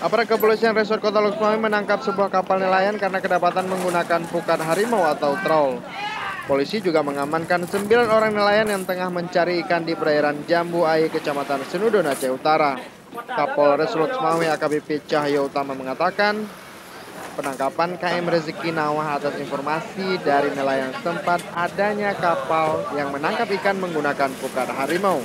Aparat kepolisian Resort Kota Loksmawe menangkap sebuah kapal nelayan karena kedapatan menggunakan pukat harimau atau trawl. Polisi juga mengamankan 9 orang nelayan yang tengah mencari ikan di perairan Jambu Aye, Kecamatan Senudon, Aceh Utara. Kapolres Loksmawe AKBP Cahyo Utama mengatakan, penangkapan KM Rezeki Nawah atas informasi dari nelayan setempat adanya kapal yang menangkap ikan menggunakan pukat harimau.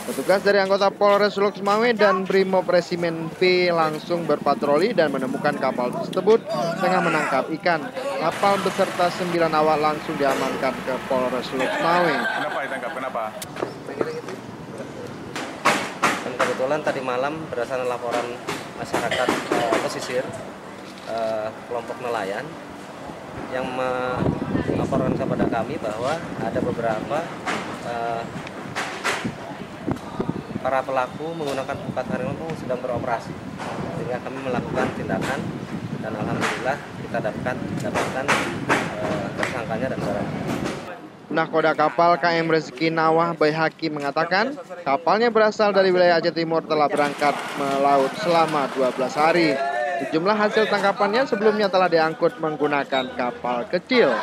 Petugas dari anggota Polres Loksmawe dan Brimob Resimen B langsung berpatroli dan menemukan kapal tersebut tengah menangkap ikan. Kapal beserta 9 awak langsung diamankan ke Polres Loksmawe. Kenapa ditangkap? Kenapa? Dan kebetulan tadi malam berdasarkan laporan masyarakat pesisir, kelompok nelayan yang melaporkan kepada kami bahwa ada beberapa para pelaku menggunakan pukat harimau sedang beroperasi, sehingga kami melakukan tindakan dan alhamdulillah kita dapatkan tersangkanya dan barangnya. Nahkoda kapal KM Rezeki Nawah Baihaki mengatakan kapalnya berasal dari wilayah Aceh Timur telah berangkat melaut selama 12 hari. Sejumlah hasil tangkapannya sebelumnya telah diangkut menggunakan kapal kecil.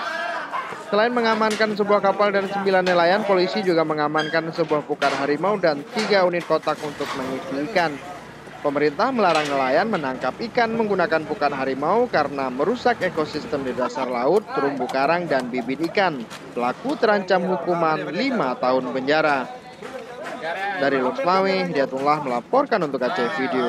Selain mengamankan sebuah kapal dan 9 nelayan, polisi juga mengamankan sebuah pukat harimau dan 3 unit kotak untuk mengisi ikan. Pemerintah melarang nelayan menangkap ikan menggunakan pukat harimau karena merusak ekosistem di dasar laut, terumbu karang, dan bibit ikan. Pelaku terancam hukuman 5 tahun penjara. Dari Loksmawe, Hidayatullah melaporkan untuk Aceh Video.